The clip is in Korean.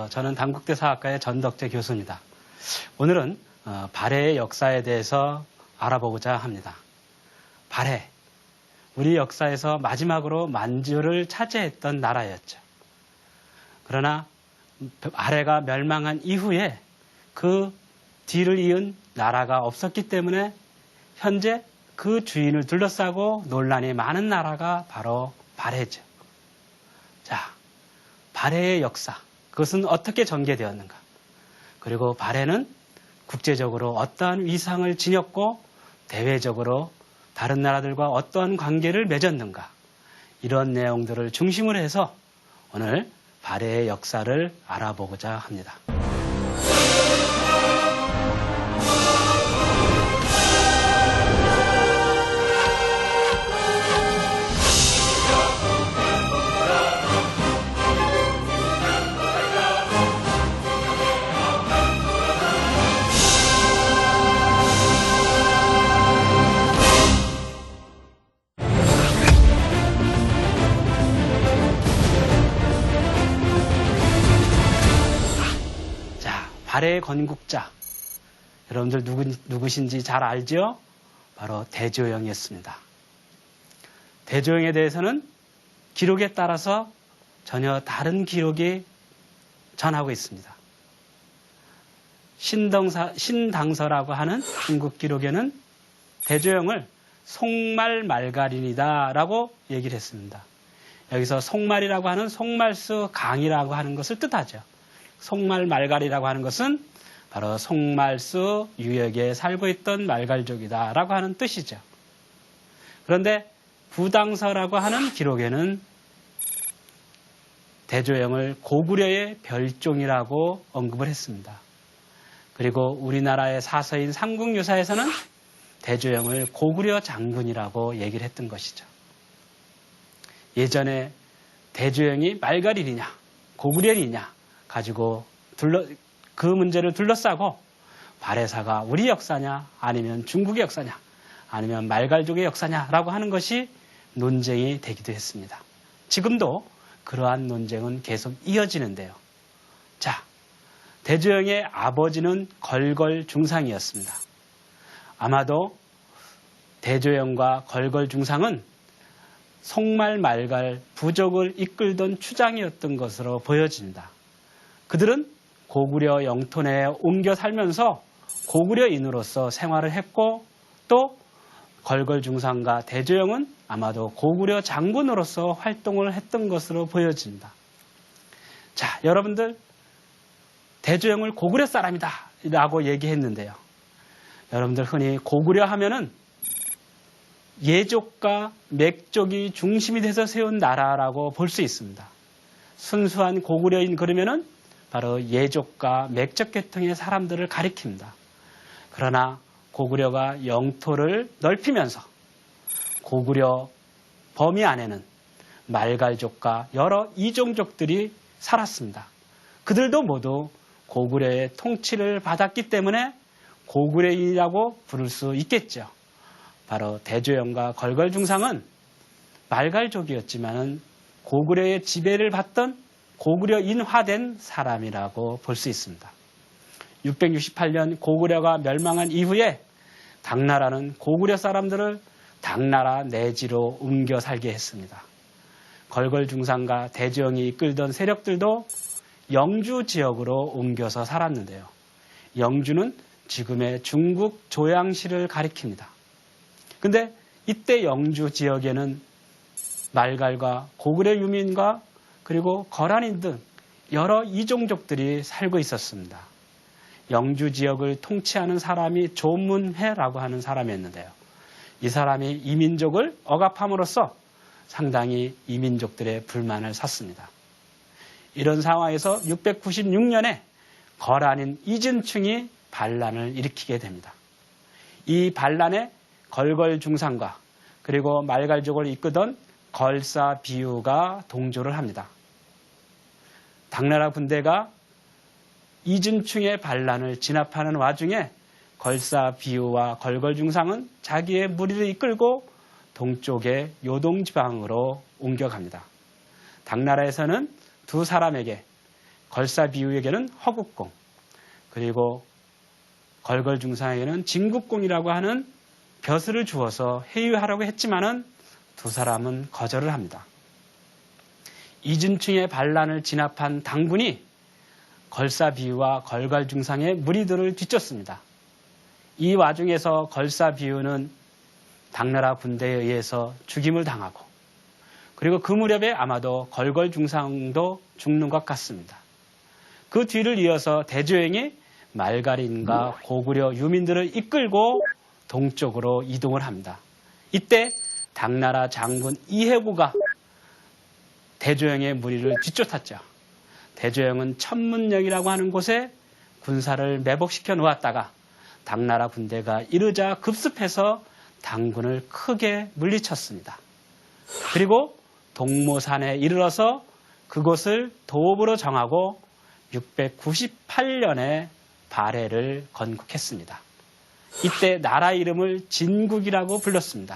저는 단국대 사학과의 전덕재 교수입니다. 오늘은 발해의 역사에 대해서 알아보고자 합니다. 발해, 우리 역사에서 마지막으로 만주를 차지했던 나라였죠. 그러나 발해가 멸망한 이후에 그 뒤를 이은 나라가 없었기 때문에 현재 그 주인을 둘러싸고 논란이 많은 나라가 바로 발해죠. 자, 발해의 역사, 그것은 어떻게 전개되었는가? 그리고 발해는 국제적으로 어떠한 위상을 지녔고 대외적으로 다른 나라들과 어떠한 관계를 맺었는가? 이런 내용들을 중심으로 해서 오늘 발해의 역사를 알아보고자 합니다. 발해의 건국자, 여러분들 누구신지 잘 알죠? 바로 대조영이었습니다. 대조영에 대해서는 기록에 따라서 전혀 다른 기록이 전하고 있습니다. 신당서라고 하는 중국 기록에는 대조영을 송말말가린이다 라고 얘기를 했습니다. 여기서 송말이라고 하는 송말수 강이라고 하는 것을 뜻하죠. 송말말갈이라고 하는 것은 바로 송말수 유역에 살고 있던 말갈족이다 라고 하는 뜻이죠. 그런데 부당서라고 하는 기록에는 대조영을 고구려의 별종이라고 언급을 했습니다. 그리고 우리나라의 사서인 삼국유사에서는 대조영을 고구려 장군이라고 얘기를 했던 것이죠. 예전에 대조영이 말갈이냐 고구려이냐 가지고 그 문제를 둘러싸고 발해사가 우리 역사냐 아니면 중국의 역사냐 아니면 말갈족의 역사냐라고 하는 것이 논쟁이 되기도 했습니다. 지금도 그러한 논쟁은 계속 이어지는데요. 자, 대조영의 아버지는 걸걸중상이었습니다. 아마도 대조영과 걸걸중상은 송말말갈 부족을 이끌던 추장이었던 것으로 보여집니다. 그들은 고구려 영토 내에 옮겨 살면서 고구려인으로서 생활을 했고 또 걸걸중상과 대조영은 아마도 고구려 장군으로서 활동을 했던 것으로 보여집니다. 자, 여러분들 대조영을 고구려 사람이다 라고 얘기했는데요. 여러분들 흔히 고구려 하면은 예족과 맥족이 중심이 돼서 세운 나라라고 볼 수 있습니다. 순수한 고구려인 그러면은 바로 예족과 맥족 계통의 사람들을 가리킵니다. 그러나 고구려가 영토를 넓히면서 고구려 범위 안에는 말갈족과 여러 이종족들이 살았습니다. 그들도 모두 고구려의 통치를 받았기 때문에 고구려인이라고 부를 수 있겠죠. 바로 대조영과 걸걸중상은 말갈족이었지만 고구려의 지배를 받던 고구려인화된 사람이라고 볼 수 있습니다. 668년 고구려가 멸망한 이후에 당나라는 고구려 사람들을 당나라 내지로 옮겨 살게 했습니다. 걸걸중상과 대조영이 이끌던 세력들도 영주 지역으로 옮겨서 살았는데요. 영주는 지금의 중국 조양시를 가리킵니다. 근데 이때 영주 지역에는 말갈과 고구려 유민과 그리고 거란인 등 여러 이종족들이 살고 있었습니다. 영주 지역을 통치하는 사람이 조문해라고 하는 사람이었는데요. 이 사람이 이민족을 억압함으로써 상당히 이민족들의 불만을 샀습니다. 이런 상황에서 696년에 거란인 이진충이 반란을 일으키게 됩니다. 이 반란에 걸걸중상과 그리고 말갈족을 이끄던 걸사비유가 동조를 합니다. 당나라 군대가 이진충의 반란을 진압하는 와중에 걸사비유와 걸걸중상은 자기의 무리를 이끌고 동쪽의 요동지방으로 옮겨갑니다. 당나라에서는 두 사람에게 걸사비우에게는 허국공, 그리고 걸걸중상에게는 진국공이라고 하는 벼슬을 주어서 회유하라고 했지만은 두 사람은 거절을 합니다. 이준충의 반란을 진압한 당군이 걸사비우와 걸걸중상의 무리들을 뒤쫓습니다. 이 와중에서 걸사비우는 당나라 군대에 의해서 죽임을 당하고, 그리고 그 무렵에 아마도 걸걸중상도 죽는 것 같습니다. 그 뒤를 이어서 대조영이 말갈인과 고구려 유민들을 이끌고 동쪽으로 이동을 합니다. 이때 당나라 장군 이해구가 대조영의 무리를 뒤쫓았죠. 대조영은 천문역이라고 하는 곳에 군사를 매복시켜 놓았다가 당나라 군대가 이르자 급습해서 당군을 크게 물리쳤습니다. 그리고 동모산에 이르러서 그곳을 도읍으로 정하고 698년에 발해를 건국했습니다. 이때 나라 이름을 진국이라고 불렀습니다.